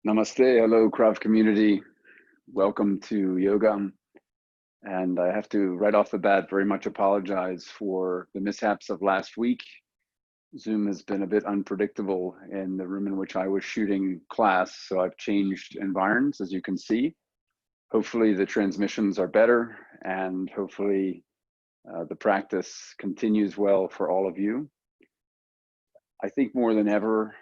Namaste, hello Krav community. Welcome to yoga. And I have to right off the bat very much apologize for the mishaps of last week. Zoom has been a bit unpredictable in the room in which I was shooting class, so I've changed environs, as you can see. Hopefully the transmissions are better, and hopefully the practice continues well for all of you. I think more than ever,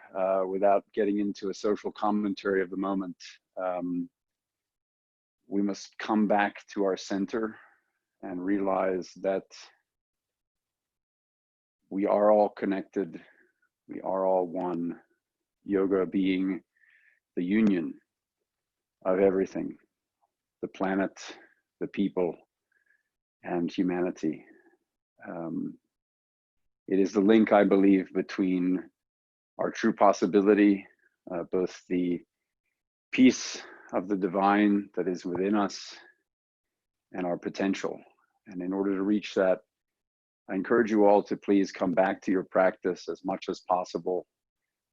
without getting into a social commentary of the moment, we must come back to our center and realize that we are all connected, we are all one, yoga being the union of everything, the planet, the people, and humanity. It is the link, I believe, between our true possibility, both the peace of the divine that is within us and our potential. And in order to reach that, I encourage you all to please come back to your practice as much as possible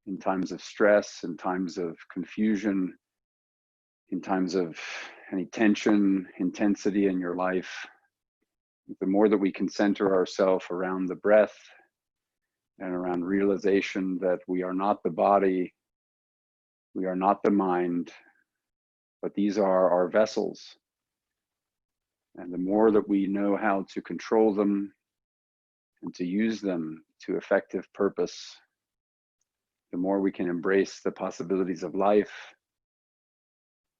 in times of stress, in times of confusion, in times of any tension, intensity in your life. The more that we can center ourselves around the breath and around realization that we are not the body, we are not the mind, but these are our vessels. And the more that we know how to control them and to use them to effective purpose, the more we can embrace the possibilities of life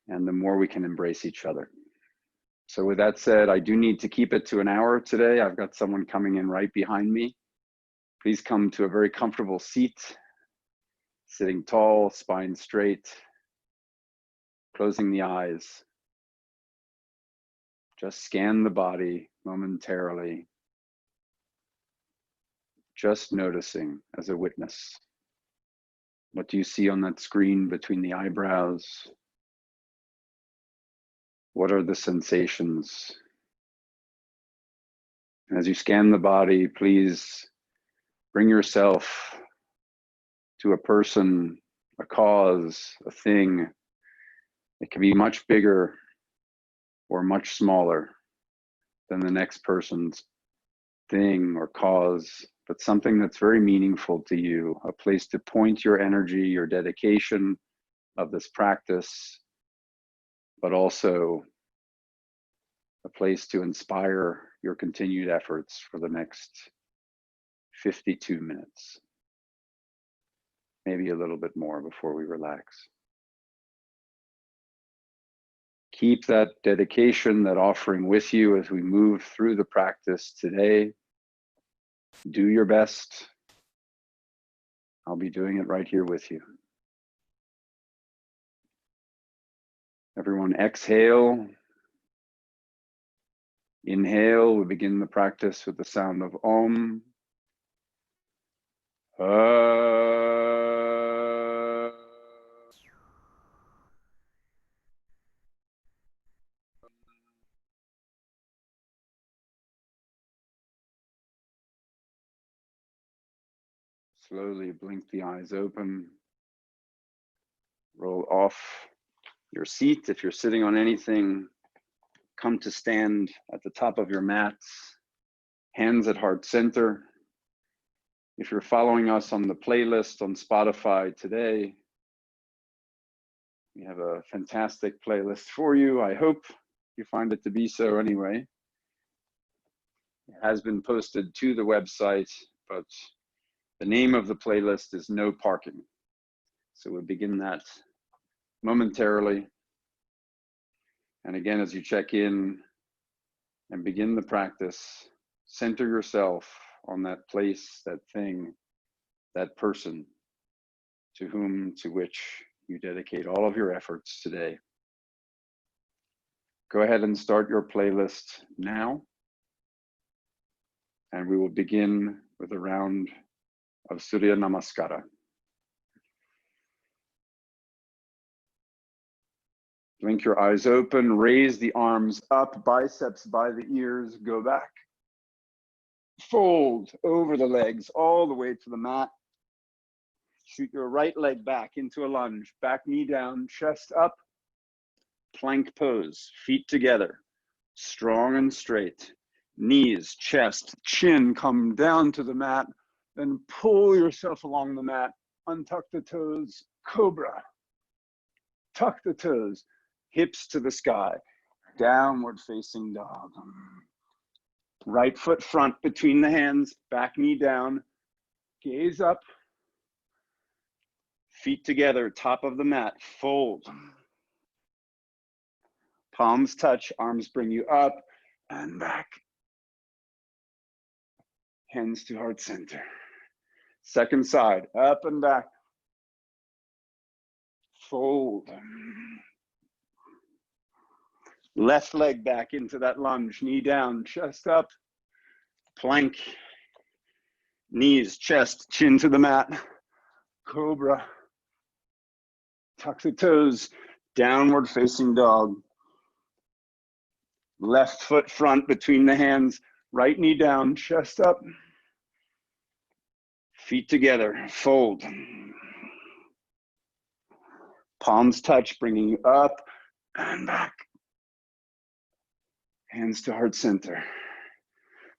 and the more we can embrace each other. So with that said, I do need to keep it to an hour today. I've got someone coming in right behind me. Please come to a very comfortable seat, sitting tall, spine straight, closing the eyes. Just scan the body momentarily, just noticing as a witness. What do you see on that screen between the eyebrows? What are the sensations? And as you scan the body, please bring yourself to a person, a cause, a thing. It can be much bigger or much smaller than the next person's thing or cause, but something that's very meaningful to you, a place to point your energy, your dedication of this practice, but also a place to inspire your continued efforts for the next 52 minutes, maybe a little bit more before we relax. Keep that dedication, that offering with you as we move through the practice today. Do your best. I'll be doing it right here with you. Everyone exhale. Inhale, we begin the practice with the sound of Om. Slowly blink the eyes open. Roll off your seat. If you're sitting on anything, come to stand at the top of your mats, hands at heart center. If you're following us on the playlist on Spotify today, we have a fantastic playlist for you. I hope you find it to be so anyway. It has been posted to the website, but the name of the playlist is No Parking. So we'll begin that momentarily. And again, as you check in and begin the practice, center yourself on that place, that thing, that person to which you dedicate all of your efforts today. Go ahead and start your playlist now. And we will begin with a round of Surya Namaskara. Blink your eyes open, raise the arms up, biceps by the ears, go back. Fold over the legs all the way to the mat. Shoot your right leg back into a lunge. Back knee down, chest up. Plank pose, feet together. Strong and straight. Knees, chest, chin come down to the mat. Then pull yourself along the mat. Untuck the toes, cobra. Tuck the toes, hips to the sky. Downward facing dog. Right foot front between the hands, back knee down. Gaze up. Feet together, top of the mat, fold. Palms touch, arms bring you up and back. Hands to heart center. Second side, up and back. Fold. Left leg back into that lunge, knee down, chest up. Plank. Knees, chest, chin to the mat. Cobra. Tuck the toes, downward facing dog. Left foot front between the hands, right knee down, chest up. Feet together, fold. Palms touch, bringing you up and back. Hands to heart center.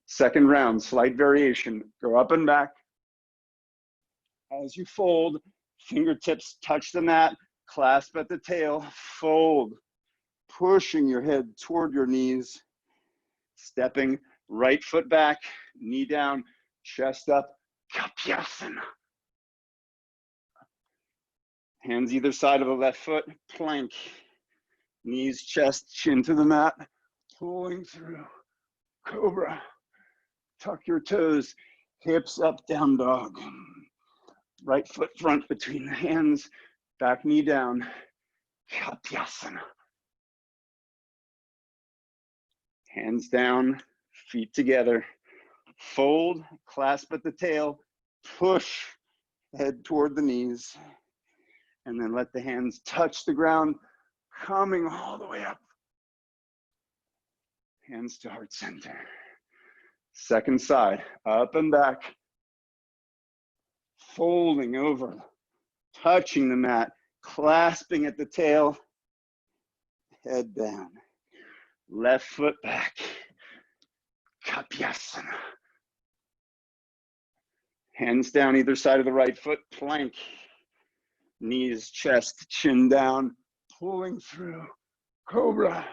Second round, slight variation. Go up and back. As you fold, fingertips touch the mat, clasp at the tail, fold. Pushing your head toward your knees. Stepping right foot back, knee down, chest up, Kapiasana. Hands either side of the left foot, plank. Knees, chest, chin to the mat, pulling through, cobra. Tuck your toes, hips up, down dog. Right foot front between the hands, back knee down, Kapiasana. Hands down, feet together. Fold, clasp at the tail, push head toward the knees, and then let the hands touch the ground, coming all the way up. Hands to heart center. Second side, up and back. Folding over, touching the mat, clasping at the tail, head down. Left foot back, Kapiasana. Hands down either side of the right foot, plank. Knees, chest, chin down, pulling through, cobra.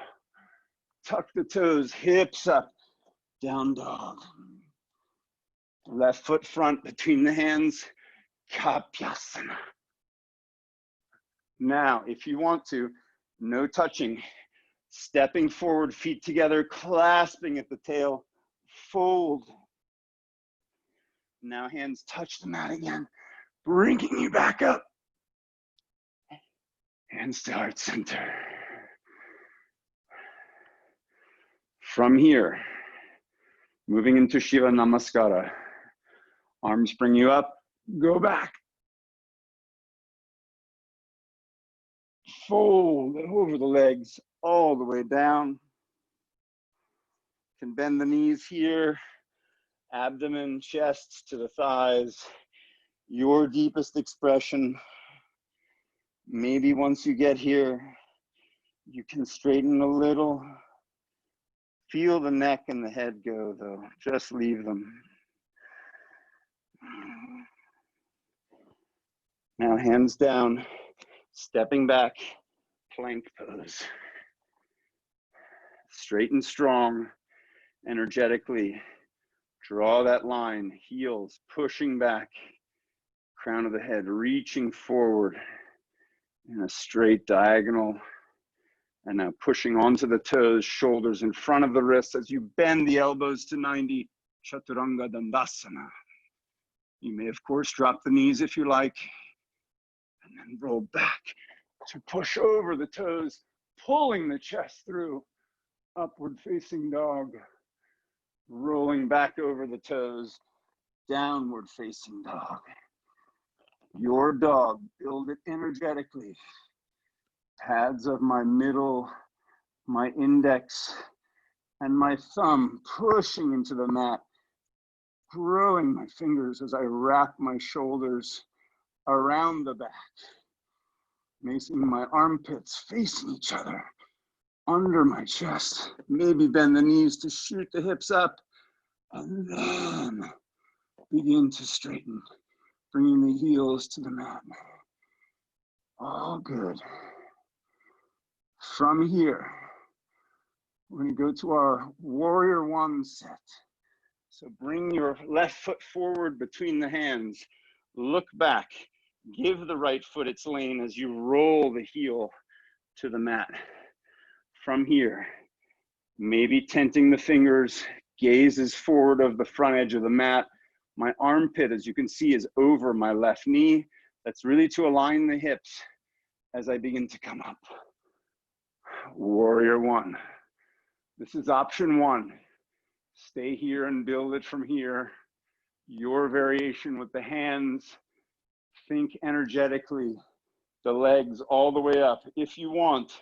Tuck the toes, hips up, down dog. Left foot front between the hands, Kapiasana. Now, if you want to, no touching. Stepping forward, feet together, clasping at the tail, fold. Now hands touch the mat again, bringing you back up. Hands to heart center. From here, moving into Shiva Namaskara. Arms bring you up, go back. Fold over the legs all the way down. Can bend the knees here, abdomen, chest to the thighs. Your deepest expression. Maybe once you get here, you can straighten a little. Feel the neck and the head go though, just leave them. Now hands down, stepping back, plank pose. Straight and strong, energetically. Draw that line, heels pushing back, crown of the head reaching forward in a straight diagonal. And now pushing onto the toes, shoulders in front of the wrists as you bend the elbows to 90, Chaturanga Dandasana. You may, of course, drop the knees if you like, and then roll back to push over the toes, pulling the chest through, upward facing dog, rolling back over the toes, downward facing dog. Your dog, build it energetically. Pads of my middle, my index, and my thumb pushing into the mat, growing my fingers as I wrap my shoulders around the back, making my armpits facing each other, under my chest. Maybe bend the knees to shoot the hips up, and then begin to straighten, bringing the heels to the mat. All good. From here, we're going to go to our warrior one set. So bring your left foot forward between the hands. Look back. Give the right foot its lane as you roll the heel to the mat. From here, maybe tenting the fingers, gaze is forward of the front edge of the mat. My armpit, as you can see, is over my left knee. That's really to align the hips as I begin to come up. Warrior one. This is option one. Stay here and build it from here. Your variation with the hands. Think energetically. The legs all the way up. If you want,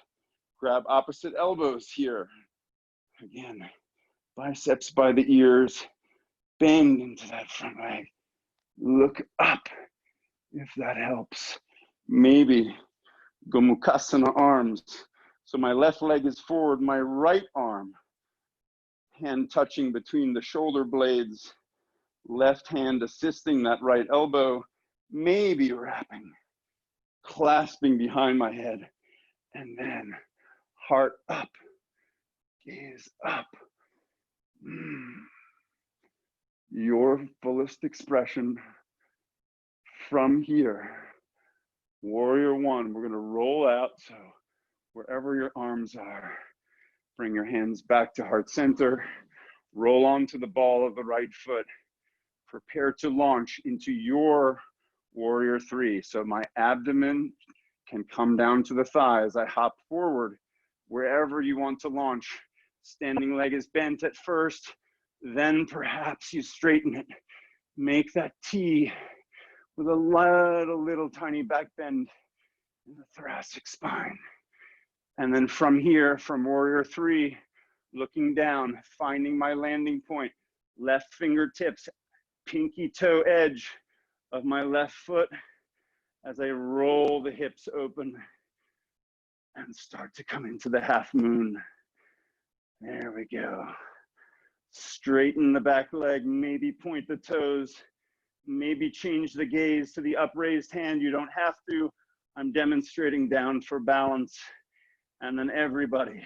grab opposite elbows here. Again, biceps by the ears. Bend into that front leg. Look up if that helps. Maybe Gomukhasana arms. So my left leg is forward, my right arm, hand touching between the shoulder blades, left hand assisting that right elbow, maybe wrapping, clasping behind my head, and then heart up, gaze up. Your fullest expression from here. Warrior one, we're gonna roll out, so wherever your arms are, bring your hands back to heart center, roll onto the ball of the right foot, prepare to launch into your warrior three. So my abdomen can come down to the thighs. I hop forward wherever you want to launch. Standing leg is bent at first, then perhaps you straighten it. Make that T with a little tiny back bend in the thoracic spine. And then from here, from warrior three, looking down, finding my landing point, left fingertips, pinky toe edge of my left foot as I roll the hips open and start to come into the half moon. There we go. Straighten the back leg, maybe point the toes, maybe change the gaze to the upraised hand. You don't have to. I'm demonstrating down for balance. And then everybody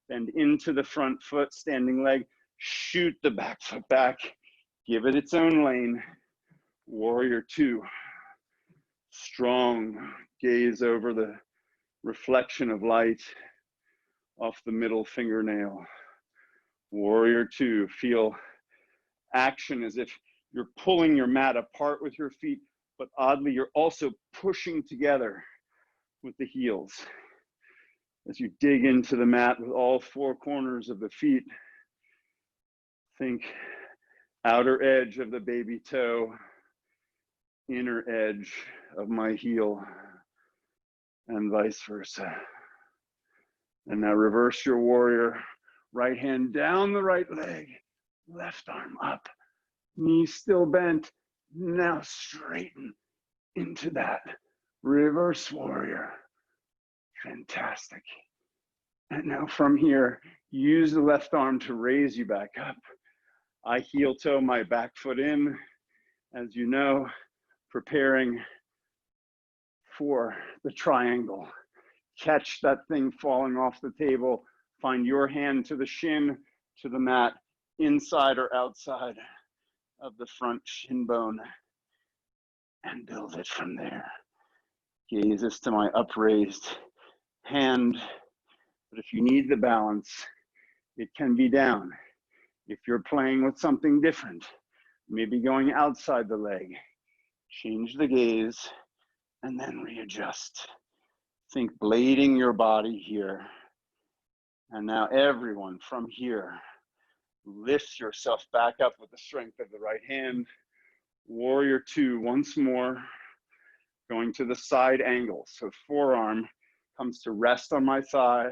bend into the front foot, standing leg, shoot the back foot back, give it its own lane. Warrior two, strong gaze over the reflection of light off the middle fingernail. Warrior two, feel action as if you're pulling your mat apart with your feet, but oddly, you're also pushing together with the heels. As you dig into the mat with all four corners of the feet, think outer edge of the baby toe, inner edge of my heel, and vice versa. And now reverse your warrior. Right hand down the right leg, left arm up, knee still bent. Now straighten into that reverse warrior. Fantastic. And now from here, use the left arm to raise you back up. I heel toe my back foot in, as you know, preparing for the triangle. Catch that thing falling off the table. Find your hand to the shin, to the mat, inside or outside of the front shin bone, and build it from there. Gazes to my upraised hand. But if you need the balance, it can be down. If you're playing with something different, maybe going outside the leg, change the gaze and then readjust. Think blading your body here. And now everyone from here, lift yourself back up with the strength of the right hand. Warrior two, once more, going to the side angle. So forearm comes to rest on my thigh.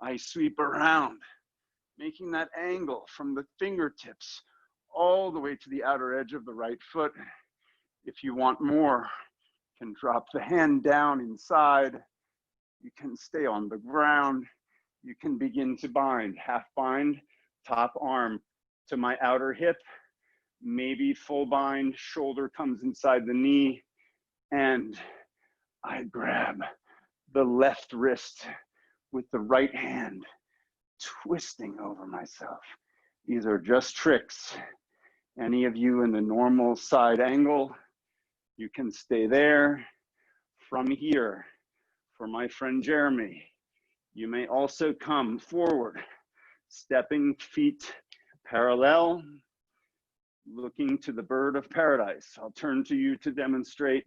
I sweep around, making that angle from the fingertips all the way to the outer edge of the right foot. If you want more, You can drop the hand down inside. You can stay on the ground. You can begin to bind, half bind, top arm to my outer hip, maybe full bind, shoulder comes inside the knee, and I grab the left wrist with the right hand, twisting over myself. These are just tricks. Any of you in the normal side angle, you can stay there. From here, for my friend Jeremy, you may also come forward, stepping feet parallel, looking to the bird of paradise. I'll turn to you to demonstrate.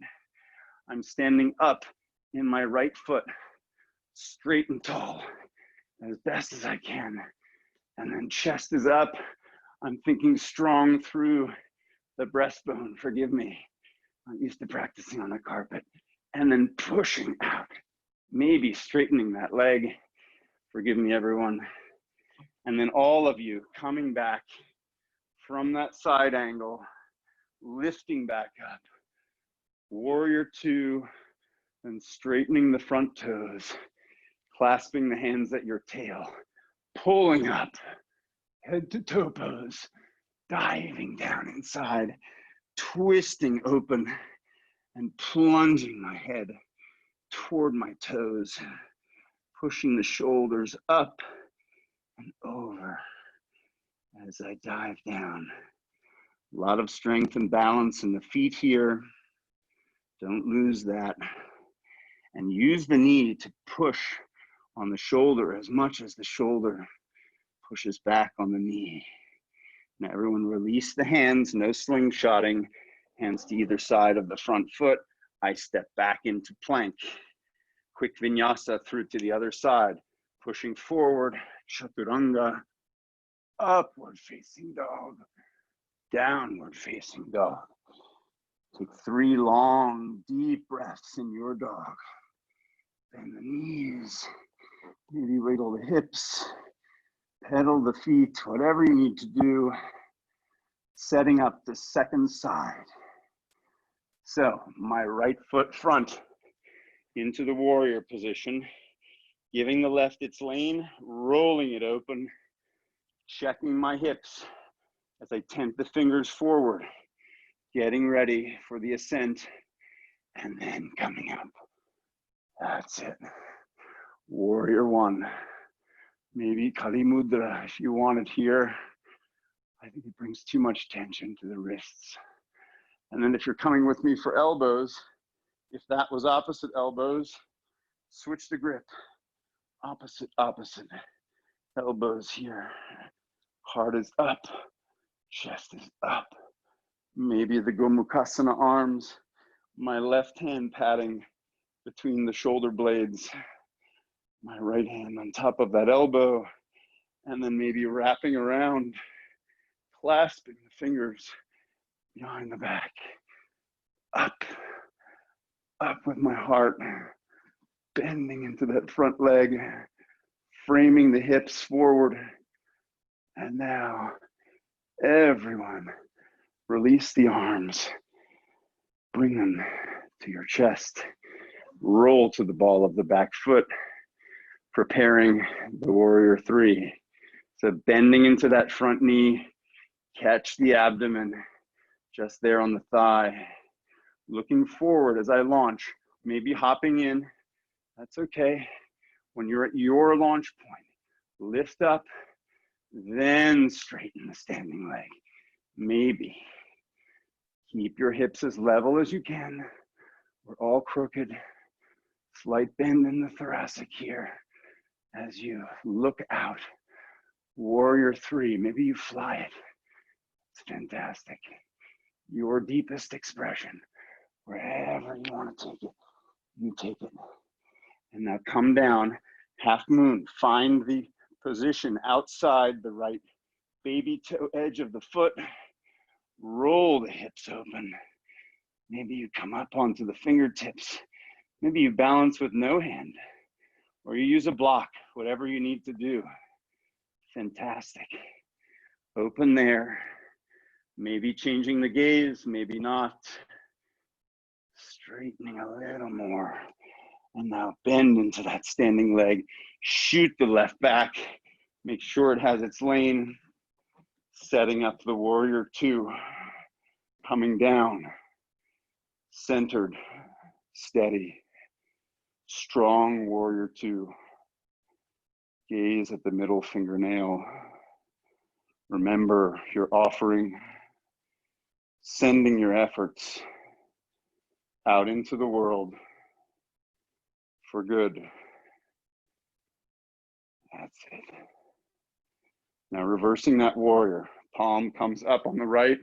I'm standing up in my right foot, straight and tall, as best as I can. And then chest is up. I'm thinking strong through the breastbone, forgive me. I'm used to practicing on the carpet. And then pushing out, maybe straightening that leg. Forgive me, everyone. And then all of you coming back from that side angle, lifting back up. Warrior two, and straightening the front toes, clasping the hands at your tail, pulling up, head to toe pose, diving down inside, twisting open, and plunging my head toward my toes, pushing the shoulders up and over as I dive down. A lot of strength and balance in the feet here. Don't lose that. And use the knee to push on the shoulder as much as the shoulder pushes back on the knee. Now everyone release the hands, no slingshotting, hands to either side of the front foot. I step back into plank. Quick vinyasa through to the other side, pushing forward, chaturanga, upward facing dog, downward facing dog. Take 3 long, deep breaths in your dog. Bend the knees, maybe wiggle the hips, pedal the feet, whatever you need to do, setting up the second side. So my right foot front into the warrior position, giving the left its lane, rolling it open, checking my hips as I tent the fingers forward, getting ready for the ascent, and then coming up. That's it. Warrior one. Maybe Kali Mudra if you want it here. I think it brings too much tension to the wrists. And then if you're coming with me for elbows, if that was opposite elbows, switch the grip. Opposite, opposite. Elbows here. Heart is up, chest is up. Maybe the Gomukhasana arms, my left hand patting between the shoulder blades, my right hand on top of that elbow, and then maybe wrapping around, clasping the fingers behind the back. Up, up with my heart, bending into that front leg, framing the hips forward. And now, everyone, release the arms, bring them to your chest, roll to the ball of the back foot, preparing the warrior three. So bending into that front knee, catch the abdomen, just there on the thigh. Looking forward as I launch, maybe hopping in, that's okay. When you're at your launch point, lift up, then straighten the standing leg. Maybe keep your hips as level as you can. We're all crooked. Slight bend in the thoracic here as you look out. Warrior three, maybe you fly it. It's fantastic. Your deepest expression, wherever you want to take it, you take it. And now come down, half moon. Find the position outside the right baby toe edge of the foot. Roll the hips open. Maybe you come up onto the fingertips. Maybe you balance with no hand, or you use a block, whatever you need to do. Fantastic. Open there. Maybe changing the gaze, maybe not. straightening a little more. And now bend into that standing leg. Shoot the left back. Make sure it has its lane. Setting up the warrior two. Coming down. Centered. Steady. Strong warrior two. Gaze at the middle fingernail. Remember your offering. Sending your efforts out into the world for good. That's it. Now reversing that warrior. Palm comes up on the right.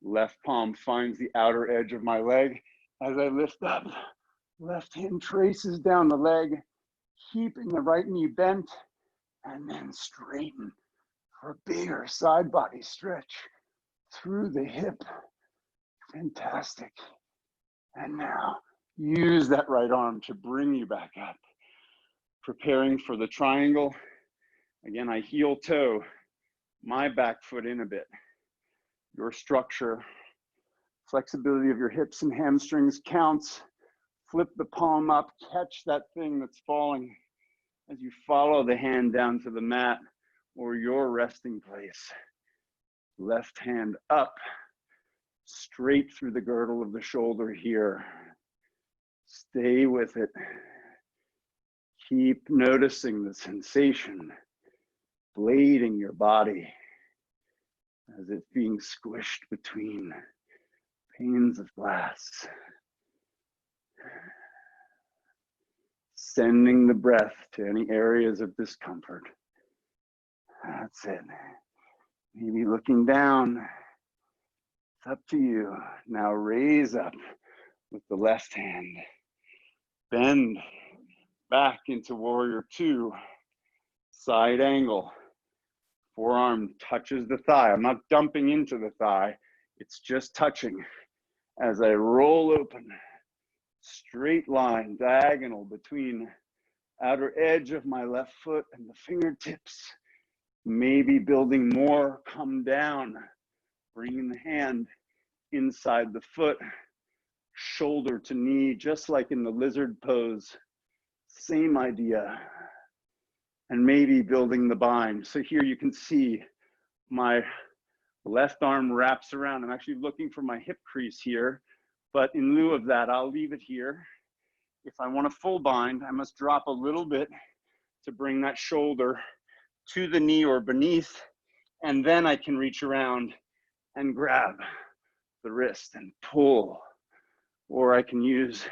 Left palm finds the outer edge of my leg. As I lift up, left hand traces down the leg, keeping the right knee bent, and then straighten for a bigger side body stretch through the hip. Fantastic. And now use that right arm to bring you back up. Preparing for the triangle. Again, I heel toe my back foot in a bit. Your structure, flexibility of your hips and hamstrings counts. Flip the palm up, catch that thing that's falling as you follow the hand down to the mat or your resting place. Left hand up, straight through the girdle of the shoulder here. Stay with it. Keep noticing the sensation, blading your body as it's being squished between panes of glass. Sending the breath to any areas of discomfort. That's it. Maybe looking down. It's up to you. Now raise up with the left hand. Bend back into warrior two. Side angle. Forearm touches the thigh. I'm not dumping into the thigh. It's just touching. As I roll open, straight line, diagonal between outer edge of my left foot and the fingertips. Maybe building more, come down, bringing the hand inside the foot, shoulder to knee, just like in the lizard pose. Same idea. And maybe building the bind. So here you can see my left arm wraps around. I'm actually looking for my hip crease here, but in lieu of that, I'll leave it here. If I want a full bind, I must drop a little bit to bring that shoulder to the knee or beneath, and then I can reach around and grab the wrist and pull. Or I can use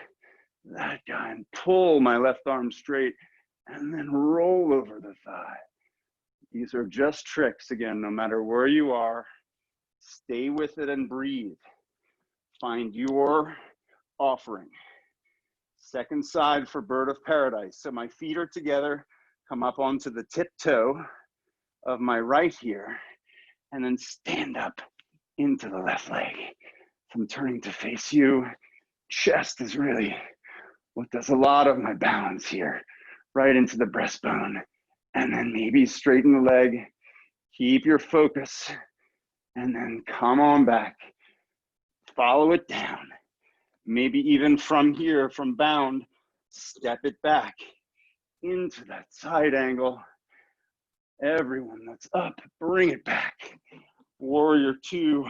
that guy and pull my left arm straight and then roll over the thigh. These are just tricks. Again, no matter where you are, stay with it and breathe. Find your offering. Second side for bird of paradise. So my feet are together, come up onto the tiptoe of my right here, and then stand up into the left leg. So I'm turning to face you. Chest is really what does a lot of my balance here. Right into the breastbone. And then maybe straighten the leg. Keep your focus. And then come on back. Follow it down. Maybe even from here, from bound, step it back into that side angle. Everyone that's up, bring it back. Warrior two,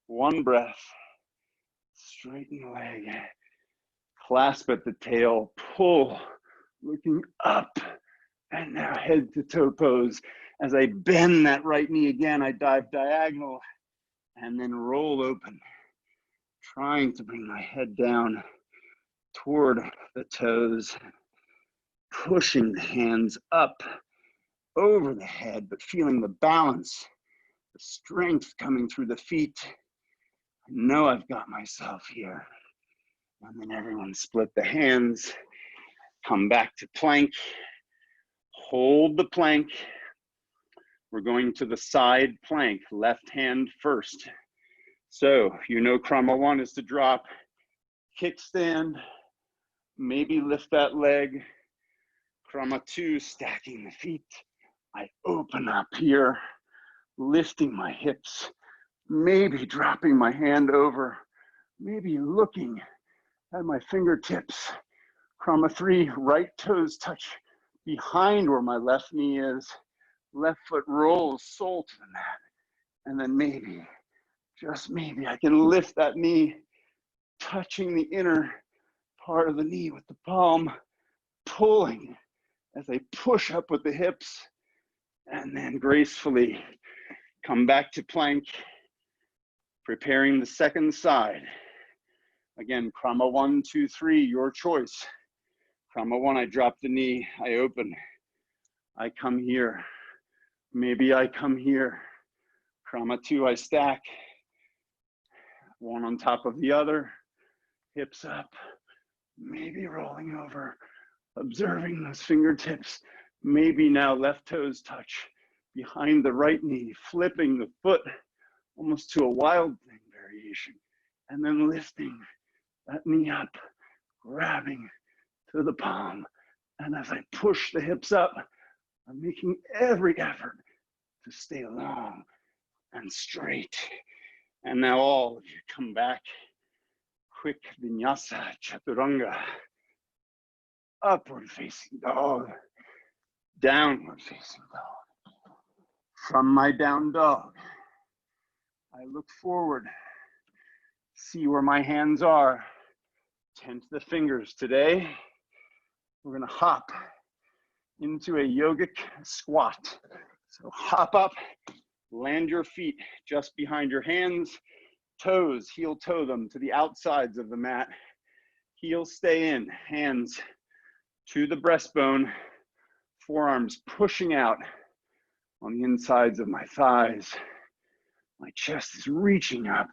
one breath. Straighten the leg. Clasp at the tail, pull, looking up. And now head to toe pose. As I bend that right knee again, I dive diagonal and then roll open. Trying to bring my head down toward the toes, pushing the hands up over the head, but feeling the balance, the strength coming through the feet. I know I've got myself here. And then everyone split the hands, come back to plank, hold the plank. We're going to the side plank, left hand first. So, you know, Krama 1 is to drop, kickstand, maybe lift that leg. Krama 2, stacking the feet. I open up here, lifting my hips, maybe dropping my hand over, maybe looking at my fingertips. Krama 3, right toes touch behind where my left knee is. Left foot rolls sole to the mat. And then maybe, just maybe, I can lift that knee, touching the inner part of the knee with the palm, pulling as I push up with the hips, and then gracefully come back to plank, preparing the second side. Again, Krama 1, 2, 3, your choice. Krama 1, I drop the knee, I open. I come here. Maybe I come here. Krama 2, I stack. One on top of the other, hips up, maybe rolling over, observing those fingertips. Maybe now left toes touch behind the right knee, flipping the foot almost to a wild thing variation, and then lifting that knee up, grabbing to the palm. And as I push the hips up, I'm making every effort to stay long and straight. And now all of you come back. Quick vinyasa, chaturanga. Upward facing dog. Downward facing dog. From my down dog, I look forward. See where my hands are. Tense the fingers. Today, we're gonna hop into a yogic squat. So hop up, land your feet just behind your hands, toes, heel toe them to the outsides of the mat. Heels stay in, hands to the breastbone, forearms pushing out on the insides of my thighs. My chest is reaching up.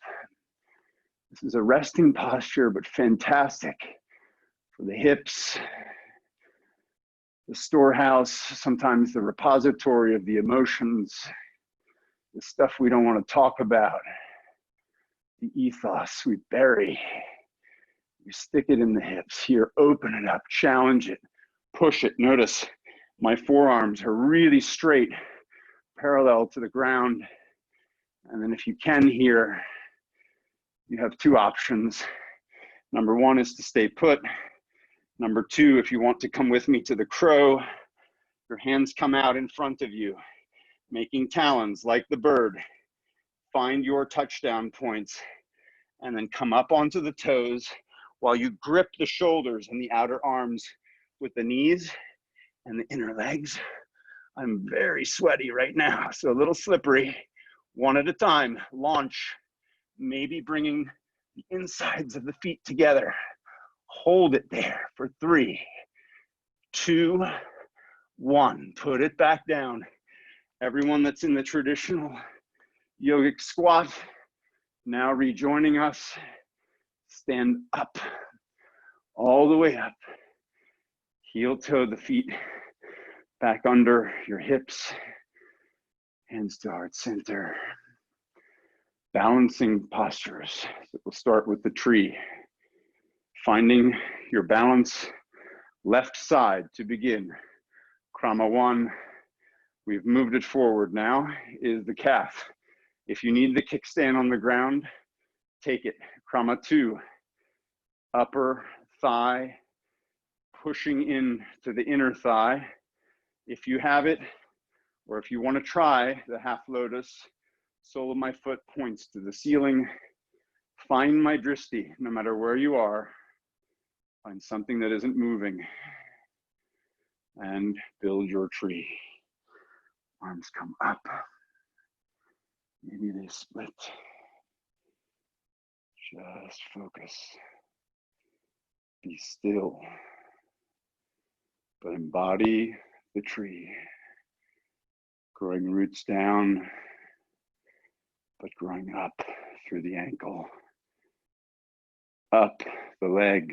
This is a resting posture, but fantastic for the hips, the storehouse, sometimes the repository of the emotions, the stuff we don't want to talk about, the ethos we bury. We stick it in the hips. Here, open it up, challenge it, push it. Notice my forearms are really straight, parallel to the ground. And then if you can here, you have two options. Number one is to stay put. Number two, if you want to come with me to the crow, your hands come out in front of you, making talons like the bird. Find your touchdown points and then come up onto the toes while you grip the shoulders and the outer arms with the knees and the inner legs. I'm very sweaty right now, so a little slippery. One at a time, launch, maybe bringing the insides of the feet together. Hold it there for 3, 2, 1. Put it back down. Everyone that's in the traditional yogic squat, now rejoining us. Stand up, all the way up. Heel toe the feet back under your hips. Hands to heart center. Balancing postures. So we'll start with the tree. Finding your balance, left side to begin. Krama 1, we've moved it forward now, is the calf. If you need the kickstand on the ground, take it. Krama 2, upper thigh, pushing in to the inner thigh. If you have it, or if you want to try the half lotus, sole of my foot points to the ceiling. Find my drishti, no matter where you are. Find something that isn't moving and build your tree. Arms come up. Maybe they split. Just focus. Be still. But embody the tree. Growing roots down, but growing up through the ankle. Up the leg.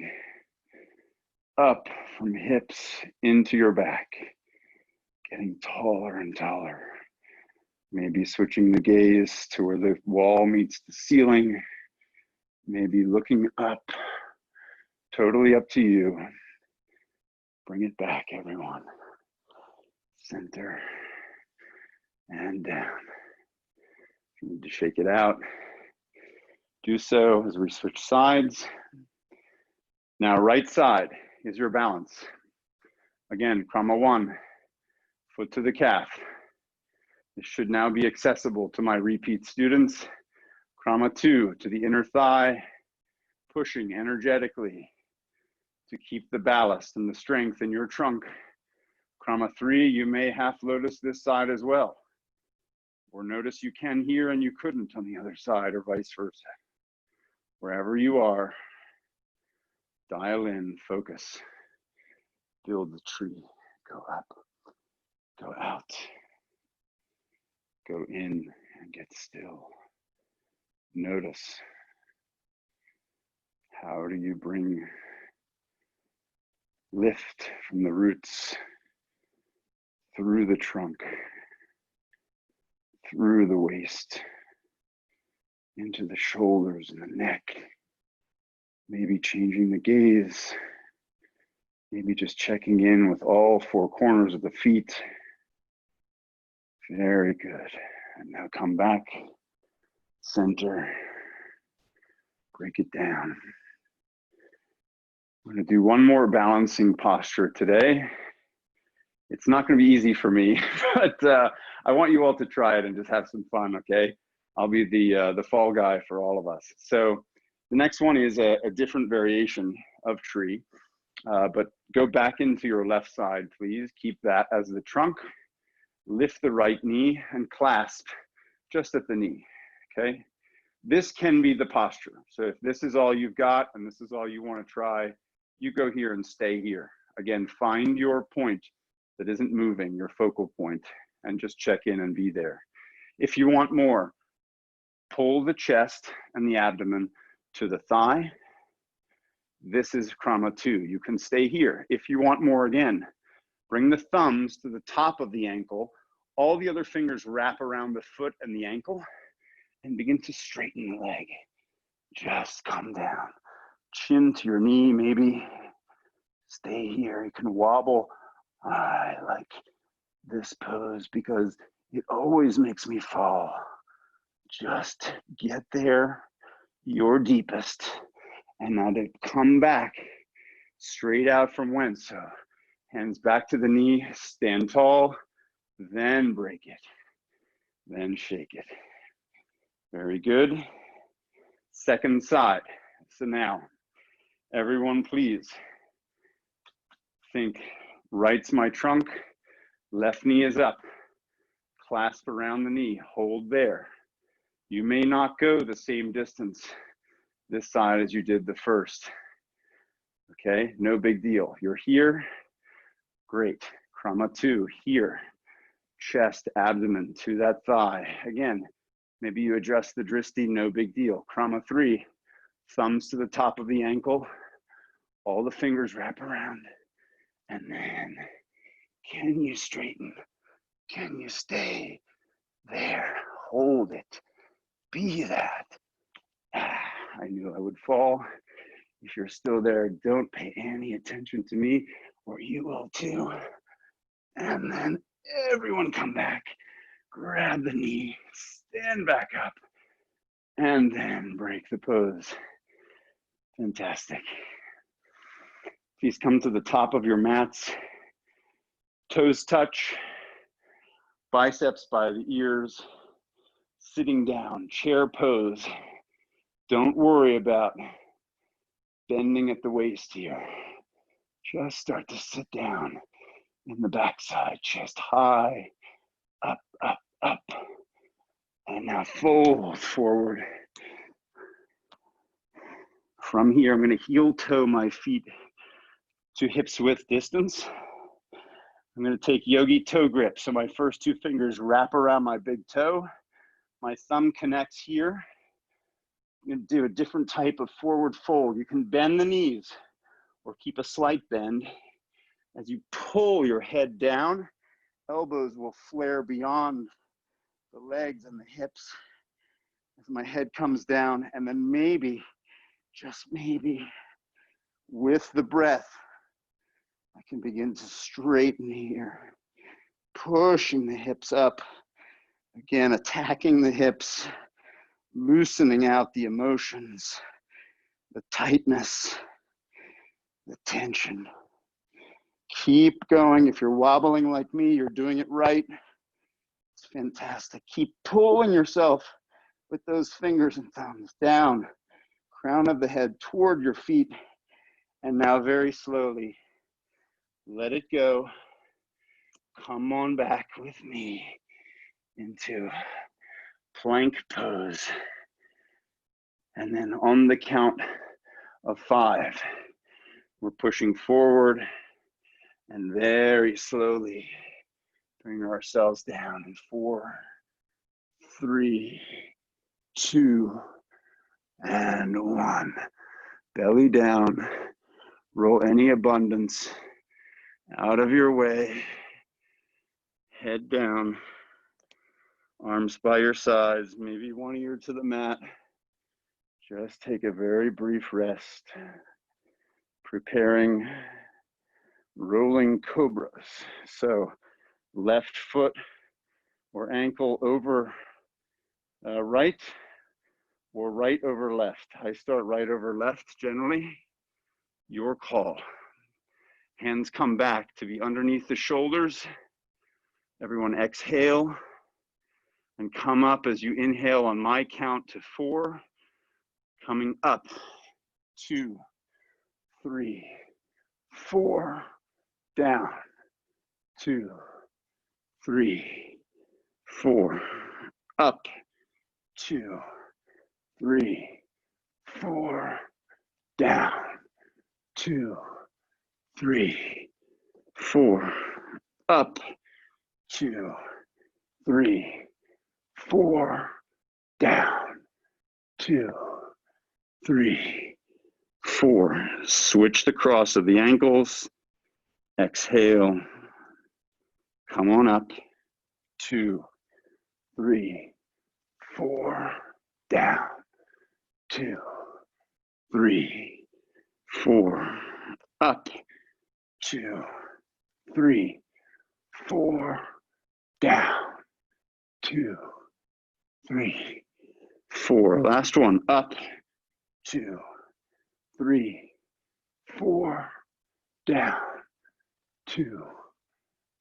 Up from hips into your back, getting taller and taller. Maybe switching the gaze to where the wall meets the ceiling. Maybe looking up, totally up to you. Bring it back, everyone. Center and down. If you need to shake it out, do so as we switch sides. Now, right side is your balance. Again, Krama 1, foot to the calf. This should now be accessible to my repeat students. Krama 2, to the inner thigh, pushing energetically to keep the ballast and the strength in your trunk. Krama 3, you may half lotus this side as well. Or notice you can here and you couldn't on the other side, or vice versa. Wherever you are, dial in, focus, build the tree, go up, go out, go in and get still. Notice, how do you bring lift from the roots, through the trunk, through the waist, into the shoulders and the neck, maybe changing the gaze, maybe just checking in with all four corners of the feet. Very good. And now come back, center, break it down. I'm going to do one more balancing posture today. It's not going to be easy for me, but I want you all to try it and just have some fun, okay? I'll be the fall guy for all of us. So the next one is a different variation of tree, but go back into your left side, please. Keep that as the trunk. Lift the right knee and clasp just at the knee, okay? This can be the posture. So if this is all you've got and this is all you want to try, you go here and stay here. Again, find your point that isn't moving, your focal point, and just check in and be there. If you want more, pull the chest and the abdomen to the thigh. This is Krama 2. You can stay here. If you want more, again, bring the thumbs to the top of the ankle. All the other fingers wrap around the foot and the ankle and begin to straighten the leg. Just come down. Chin to your knee, maybe. Stay here. You can wobble. I like this pose because it always makes me fall. Just get there, your deepest, and now to come back straight out from whence. So hands back to the knee, stand tall, then break it, then shake it. Very good. Second side. So now, everyone please think right's my trunk, left knee is up, clasp around the knee, hold there. You may not go the same distance this side as you did the first. Okay, no big deal. You're here, great. Krama 2, here. Chest, abdomen to that thigh. Again, maybe you adjust the dristi, no big deal. Krama 3, thumbs to the top of the ankle, all the fingers wrap around. And then, can you straighten? Can you stay there? Hold it. Be that. I knew I would fall. If you're still there, don't pay any attention to me or you will too. And then everyone come back, grab the knee, stand back up, and then break the pose. Fantastic. Please come to the top of your mats. Toes touch, biceps by the ears, sitting down, chair pose. Don't worry about bending at the waist here. Just start to sit down in the backside, chest high, up, up, up. And now fold forward. From here, I'm going to heel toe my feet to hips width distance. I'm going to take yogi toe grip. So my first two fingers wrap around my big toe. My thumb connects here. I'm going to do a different type of forward fold. You can bend the knees or keep a slight bend. As you pull your head down, elbows will flare beyond the legs and the hips as my head comes down. And then maybe, just maybe, with the breath, I can begin to straighten here, pushing the hips up. Again, attacking the hips, loosening out the emotions, the tightness. the tension. Keep going. If you're wobbling like me, you're doing it right. It's fantastic. Keep pulling yourself with those fingers and thumbs down, crown of the head toward your feet. And now very slowly, let it go. Come on back with me into plank pose. And then on the count of 5, we're pushing forward and very slowly bring ourselves down in 4, 3, 2, and 1. Belly down. Roll any abundance out of your way. Head down. Arms by your sides. Maybe one ear to the mat. Just take a very brief rest. Preparing rolling cobras. So left foot or ankle over right, or right over left. I start right over left generally. Your call. Hands come back to be underneath the shoulders. Everyone exhale and come up as you inhale on my count to 4. Coming up, 2, 3, 4, down, 2, 3, 4, up, 2, 3, 4, down, 2, 3, 4, up, 2, 3, 4, down, 2, 3, 4. Switch the cross of the ankles. Exhale. Come on up. 2, 3, 4, down. 2, 3, 4, up. 2, 3, 4, down. 2, 3, 4. Last one. Up. 2, 3, 4, down. 2,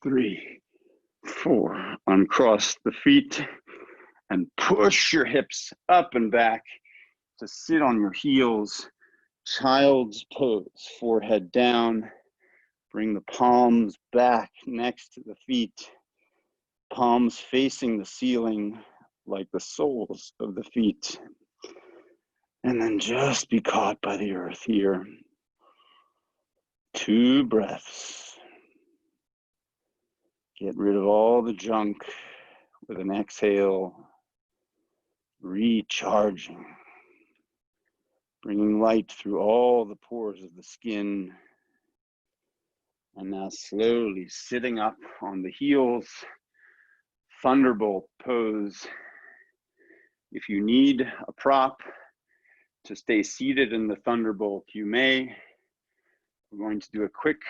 3, 4. Uncross the feet and push your hips up and back to sit on your heels. Child's pose. Forehead down. Bring the palms back next to the feet. Palms facing the ceiling like the soles of the feet. And then just be caught by the earth here. 2 breaths. Get rid of all the junk with an exhale. Recharging. Bringing light through all the pores of the skin. And now slowly sitting up on the heels. Thunderbolt pose. If you need a prop to stay seated in the thunderbolt, you may. We're going to do a quick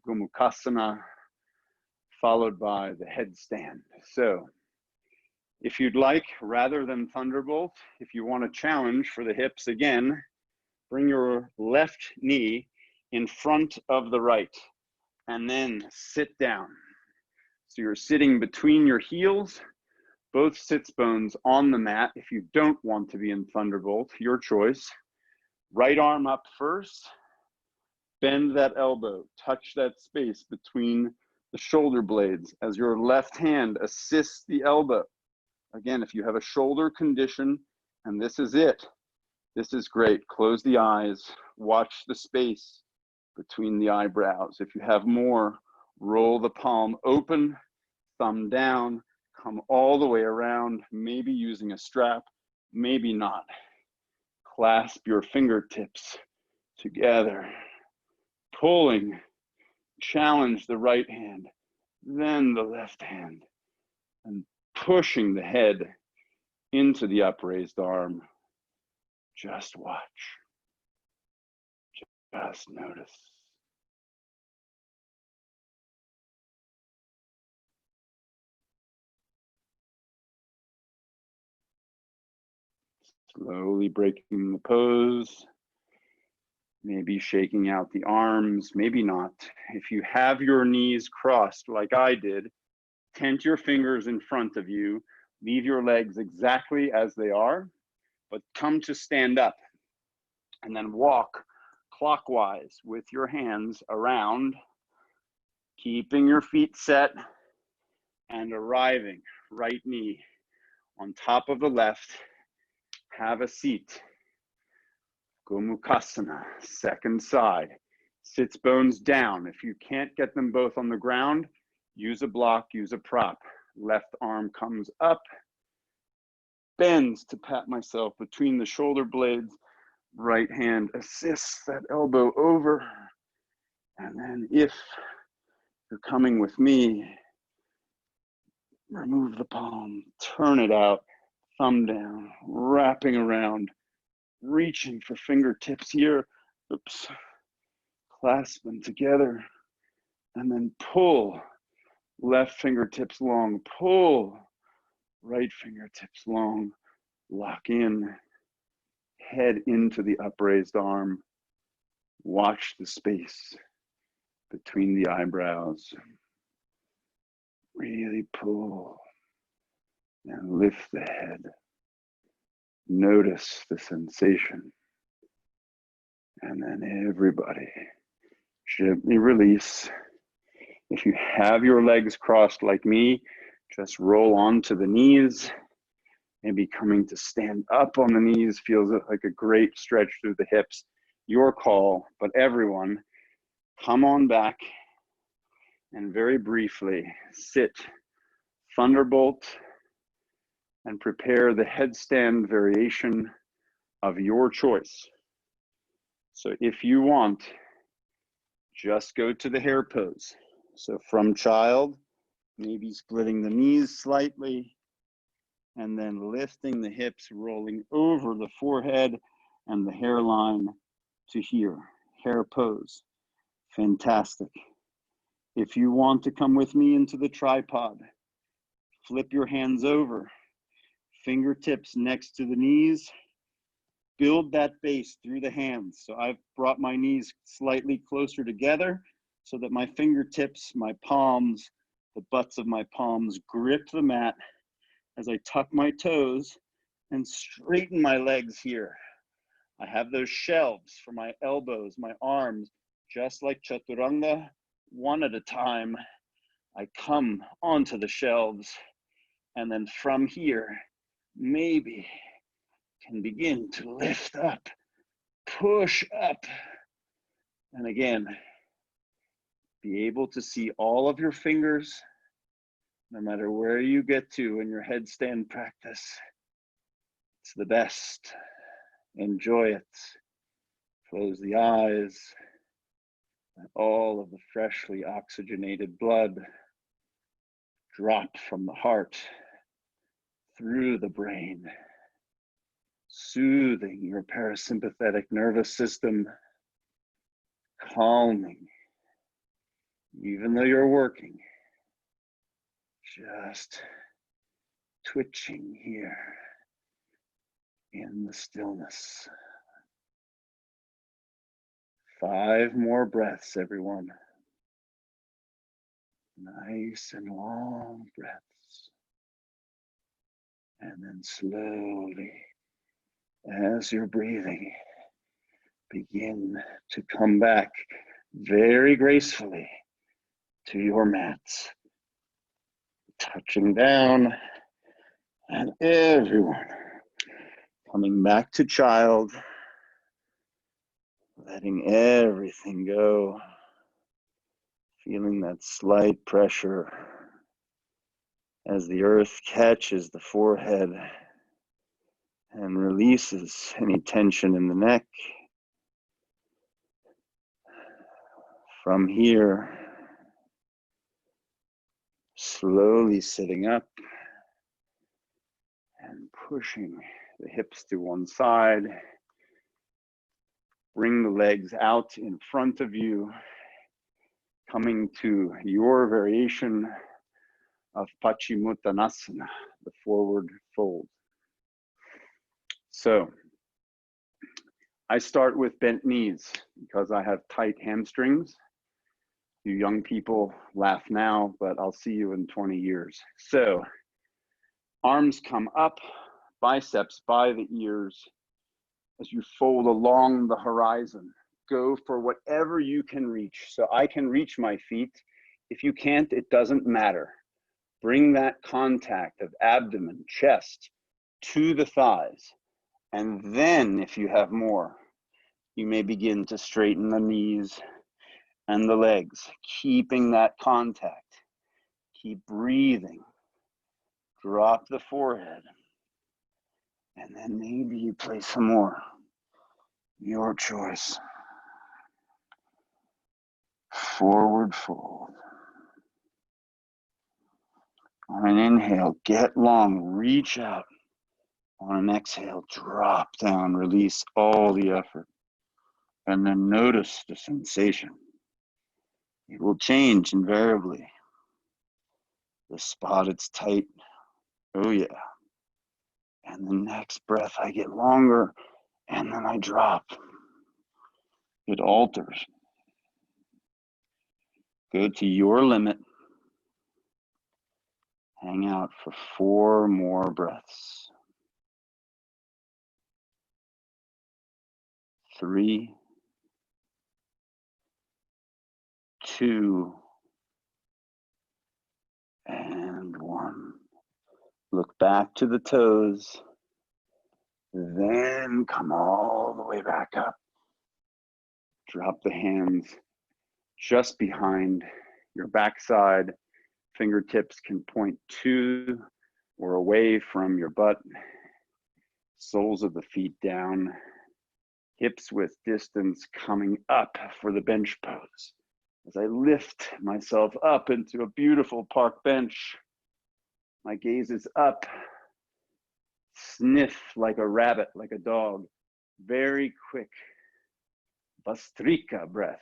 Gomukhasana followed by the headstand. So if you'd like, rather than thunderbolt, if you want a challenge for the hips, again, bring your left knee in front of the right and then sit down. So you're sitting between your heels, both sits bones on the mat. If you don't want to be in thunderbolt, your choice. Right arm up first. Bend that elbow, touch that space between the shoulder blades as your left hand assists the elbow. Again, if you have a shoulder condition and this is it, this is great. Close the eyes, watch the space between the eyebrows. If you have more, roll the palm open, thumb down, come all the way around, maybe using a strap, maybe not. Clasp your fingertips together. Pulling, challenge the right hand, then the left hand, and pushing the head into the upraised arm. Just watch. Just notice. Slowly breaking the pose. Maybe shaking out the arms, maybe not. If you have your knees crossed like I did, tent your fingers in front of you, leave your legs exactly as they are, but come to stand up and then walk clockwise with your hands around, keeping your feet set and arriving right knee on top of the left. Have a seat. Gomukhasana, second side. Sits bones down. If you can't get them both on the ground, use a block, use a prop. Left arm comes up, bends to pat myself between the shoulder blades. Right hand assists that elbow over. And then if you're coming with me, remove the palm, turn it out, thumb down, wrapping around, reaching for fingertips here. Oops. Clasp them together, and then pull. Left fingertips long, pull. Right fingertips long, lock in. Head into the upraised arm. Watch the space between the eyebrows. Really pull and lift the head. Notice the sensation. And then everybody gently release. If you have your legs crossed like me, just roll onto the knees. Maybe coming to stand up on the knees feels like a great stretch through the hips. Your call, but everyone, come on back and very briefly sit thunderbolt and prepare the headstand variation of your choice. So if you want, just go to the hare pose. So from child, maybe splitting the knees slightly, and then lifting the hips, rolling over the forehead and the hairline to here, hare pose. Fantastic. If you want to come with me into the tripod, flip your hands over, fingertips next to the knees, build that base through the hands. So I've brought my knees slightly closer together so that my fingertips, my palms, the butts of my palms grip the mat as I tuck my toes and straighten my legs here. I have those shelves for my elbows, my arms, just like Chaturanga, one at a time. I come onto the shelves, and then from here, maybe can begin to lift up, push up, and again, be able to see all of your fingers, no matter where you get to in your headstand practice. It's the best. Enjoy it. Close the eyes. Let all of the freshly oxygenated blood drop from the heart through the brain, soothing your parasympathetic nervous system, calming, even though you're working, just twitching here in the stillness. 5 more breaths, everyone. Nice and long breaths. And then slowly, as you're breathing, begin to come back very gracefully to your mats. Touching down, and everyone coming back to child, letting everything go, feeling that slight pressure as the earth catches the forehead and releases any tension in the neck. From here, slowly sitting up and pushing the hips to one side. Bring the legs out in front of you, coming to your variation of Paschimottanasana, the forward fold. So I start with bent knees because I have tight hamstrings. You young people laugh now, but I'll see you in 20 years. So arms come up, biceps by the ears. As you fold along the horizon, go for whatever you can reach. So I can reach my feet. If you can't, it doesn't matter. Bring that contact of abdomen, chest to the thighs. And then if you have more, you may begin to straighten the knees and the legs, keeping that contact. Keep breathing. Drop the forehead. And then maybe you play some more. Your choice. Forward fold. On an inhale, get long, reach out. On an exhale, drop down, release all the effort. And then notice the sensation. It will change invariably. The spot it's tight. Oh yeah. And the next breath I get longer and then I drop. It alters. Go to your limit. Hang out for 4 more breaths. 3, 2, and 1. Look back to the toes. Then come all the way back up. Drop the hands just behind your backside. Fingertips can point to or away from your butt. Soles of the feet down. Hips width distance coming up for the bench pose. As I lift myself up into a beautiful park bench, my gaze is up. Sniff like a rabbit, like a dog. Very quick Vastrika breath.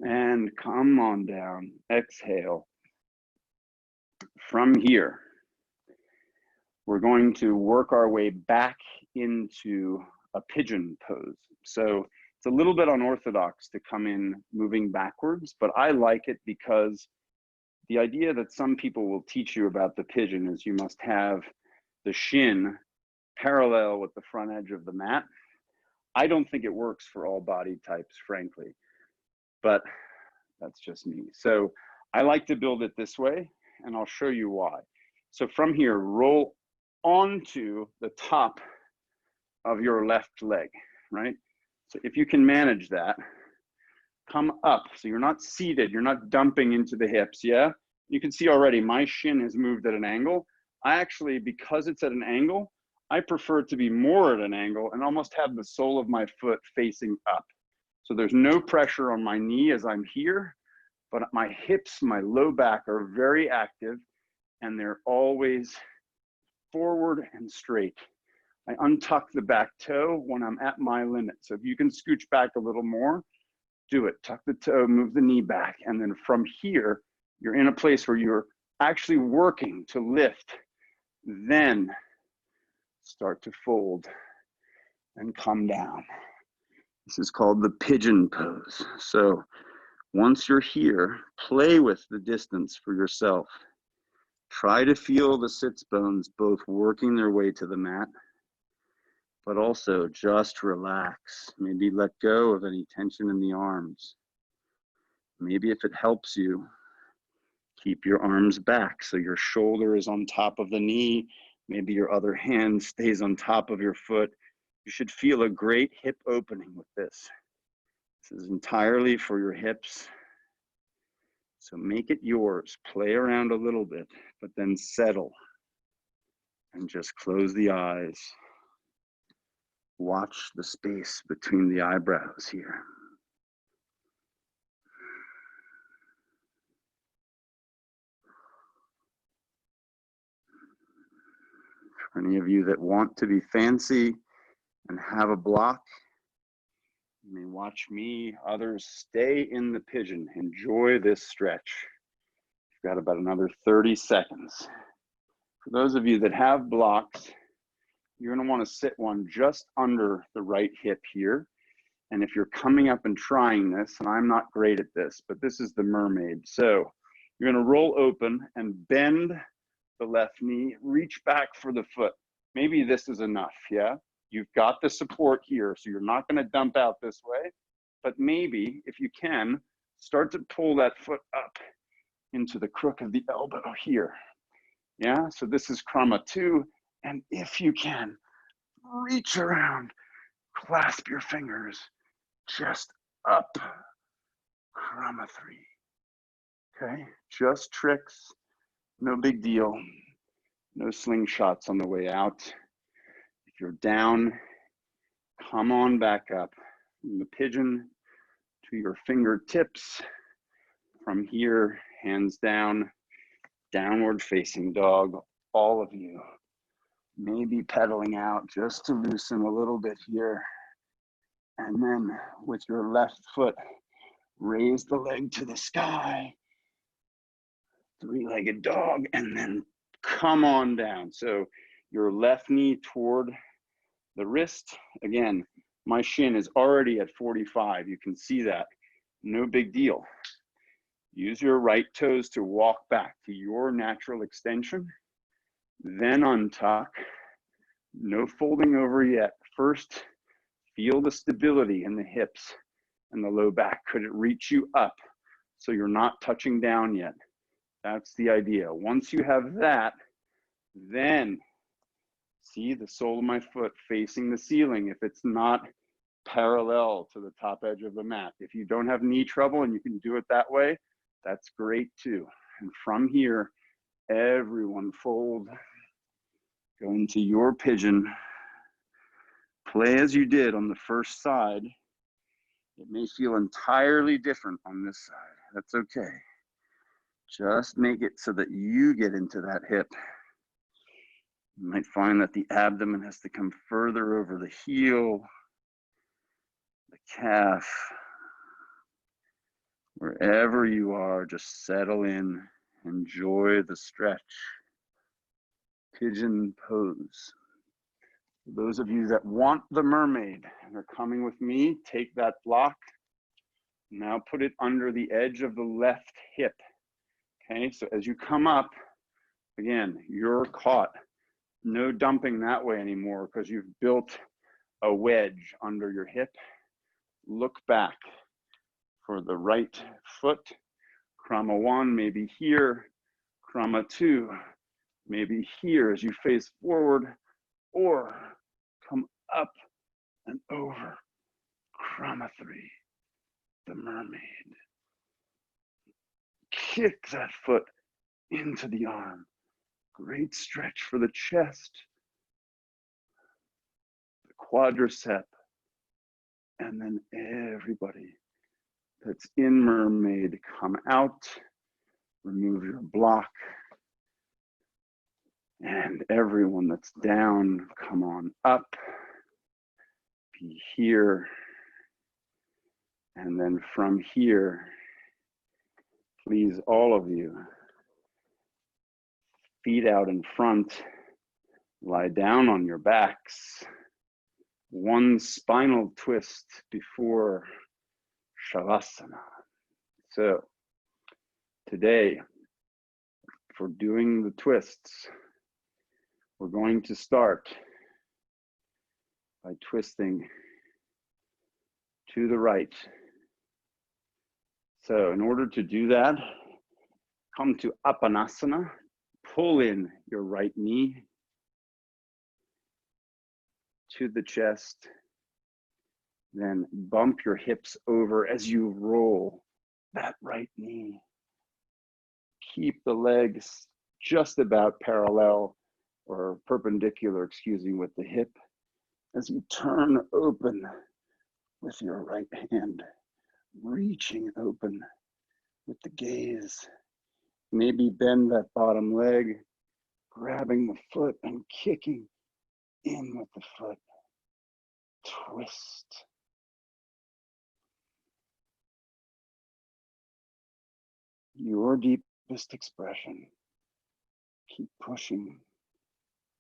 And come on down, exhale. From here, we're going to work our way back into a pigeon pose. So it's a little bit unorthodox to come in moving backwards, but I like it because the idea that some people will teach you about the pigeon is you must have the shin parallel with the front edge of the mat. I don't think it works for all body types, frankly, but that's just me. So I like to build it this way, and I'll show you why. So from here, roll onto the top of your left leg, right? So if you can manage that, come up. So you're not seated, you're not dumping into the hips, yeah? You can see already my shin has moved at an angle. I actually, because it's at an angle, I prefer it to be more at an angle and almost have the sole of my foot facing up. So there's no pressure on my knee as I'm here, but my hips, my low back are very active and they're always forward and straight. I untuck the back toe when I'm at my limit. So if you can scooch back a little more, do it. Tuck the toe, move the knee back. And then from here, you're in a place where you're actually working to lift. Then start to fold and come down. This is called the pigeon pose. So once you're here, play with the distance for yourself. Try to feel the sits bones both working their way to the mat, but also just relax. Maybe let go of any tension in the arms. Maybe if it helps you, keep your arms back so your shoulder is on top of the knee. Maybe your other hand stays on top of your foot. You should feel a great hip opening with this. This is entirely for your hips. So make it yours. Play around a little bit, but then settle and just close the eyes. Watch the space between the eyebrows here. For any of you that want to be fancy and have a block, You may watch me, others stay in the pigeon. Enjoy this stretch. You've got about another 30 seconds. For those of you that have blocks, you're gonna wanna sit one just under the right hip here. And if you're coming up and trying this, and I'm not great at this, but this is the mermaid. So you're gonna roll open and bend the left knee, reach back for the foot. Maybe this is enough, yeah? You've got the support here, so you're not gonna dump out this way, but maybe if you can, start to pull that foot up into the crook of the elbow here. Yeah, so this is Krama 2, and if you can, reach around, clasp your fingers, just up, Krama 3. Okay, just tricks, no big deal, no slingshots on the way out. If you're down, come on back up from the pigeon to your fingertips. From here, hands down, downward facing dog, all of you. Maybe pedaling out just to loosen a little bit here. And then with your left foot, raise the leg to the sky. Three-legged dog, and then come on down. So your left knee toward the wrist. Again, my shin is already at 45. You can see that. No big deal. Use your right toes to walk back to your natural extension. Then untuck. No folding over yet. First, feel the stability in the hips and the low back. Could it reach you up so you're not touching down yet? That's the idea. Once you have that, then see the sole of my foot facing the ceiling if it's not parallel to the top edge of the mat. If you don't have knee trouble and you can do it that way, that's great too. And from here, everyone fold, go into your pigeon, play as you did on the first side. It may feel entirely different on this side. That's okay. Just make it so that you get into that hip. You might find that the abdomen has to come further over the heel, the calf. Wherever you are, just settle in, enjoy the stretch. Pigeon pose. For those of you that want the mermaid and are coming with me, take that block. Now put it under the edge of the left hip. Okay, so as you come up, again, you're caught. No dumping that way anymore because you've built a wedge under your hip. Look back for the right foot. Krama 1, maybe here. Krama 2, maybe here as you face forward, or come up and over. Krama 3, the mermaid. Kick that foot into the arm. Great stretch for the chest, the quadricep, and then everybody that's in mermaid, come out, remove your block, and everyone that's down, come on up, be here, and then from here, please, all of you, feet out in front, lie down on your backs, one spinal twist before Shavasana. So today, for doing the twists, we're going to start by twisting to the right. So in order to do that, come to Apanasana, pull in your right knee to the chest, then bump your hips over as you roll that right knee. Keep the legs just about parallel or perpendicular, with the hip as you turn open with your right hand, reaching open with the gaze. Maybe bend that bottom leg, grabbing the foot and kicking in with the foot. Twist. your deepest expression. Keep pushing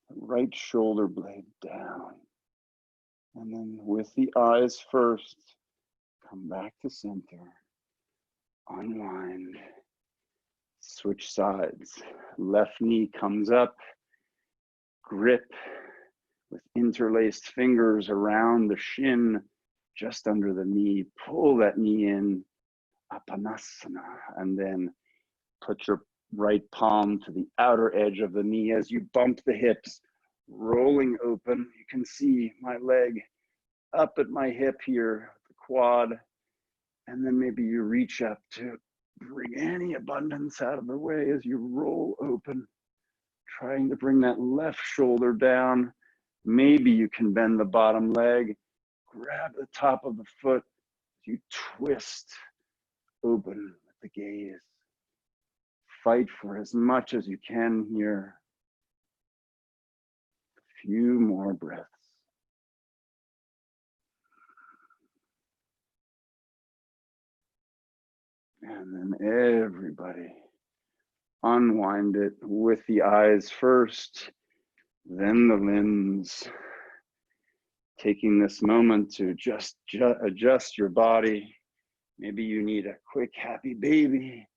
the right shoulder blade down. And then with the eyes first, come back to center. Unwind. Switch sides. Left knee comes up. Grip with interlaced fingers around the shin, just under the knee. Pull that knee in. Apanasana. And then put your right palm to the outer edge of the knee as you bump the hips, rolling open. You can see my leg up at my hip here, the quad. And then maybe you reach up to bring any abundance out of the way as you roll open, trying to bring that left shoulder down. Maybe you can bend the bottom leg, grab the top of the foot, you twist open with the gaze. Fight for as much as you can here. A few more breaths. And then everybody unwind it with the eyes first, then the limbs. Taking this moment to just adjust your body. Maybe you need a quick happy baby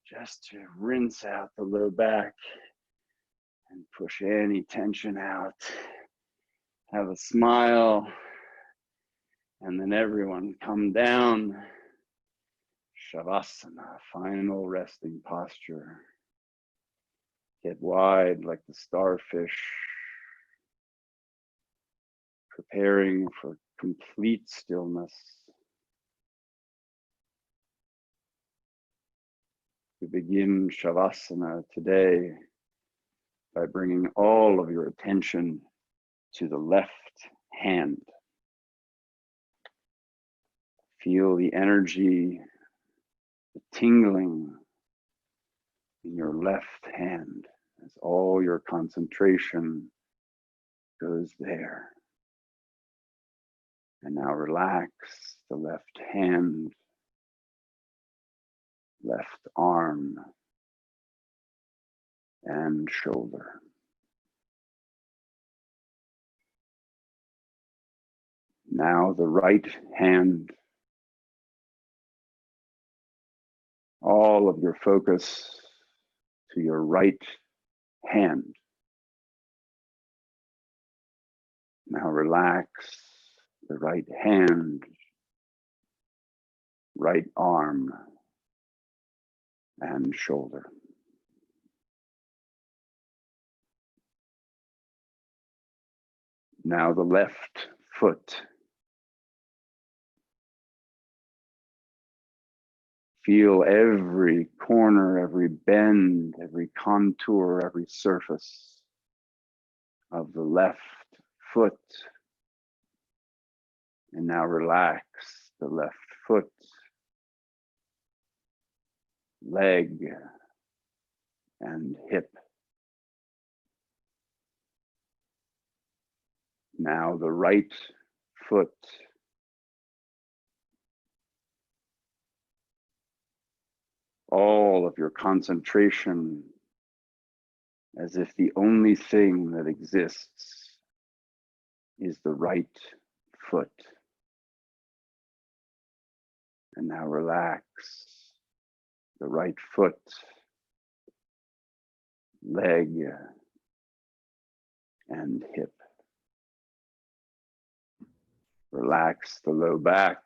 just to rinse out the low back and push any tension out. Have a smile, and then everyone come down. Shavasana, final resting posture. Get wide like the starfish, preparing for complete stillness. We begin Shavasana today by bringing all of your attention to the left hand. Feel the energy, the tingling in your left hand as all your concentration goes there. And now relax the left hand, left arm, and shoulder. Now the right hand. All of your focus to your right hand. Now relax the right hand, right arm, and shoulder. Now the left foot. Feel every corner, every bend, every contour, every surface of the left foot. And now relax the left foot, leg, and hip. Now the right foot. All of your concentration as if the only thing that exists is the right foot. And now relax the right foot, leg, and hip. Relax the low back,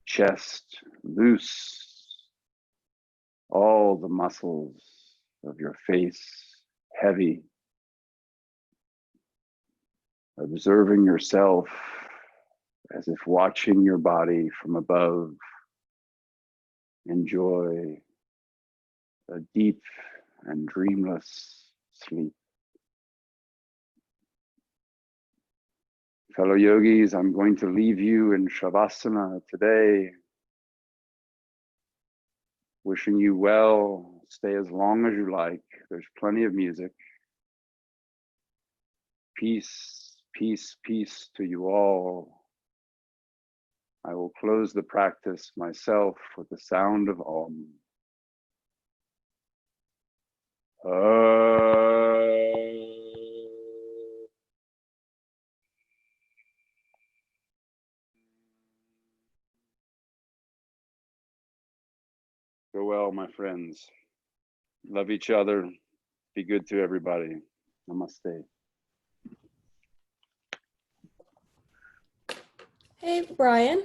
chest loose, all the muscles of your face heavy. Observing yourself as if watching your body from above. Enjoy a deep and dreamless sleep. Fellow yogis, I'm going to leave you in Shavasana today. Wishing you well. Stay as long as you like. There's plenty of music. Peace, peace, peace to you all. I will close the practice myself with the sound of Om. Go well, my friends. Love each other. Be good to everybody. Namaste. Hey, Brian.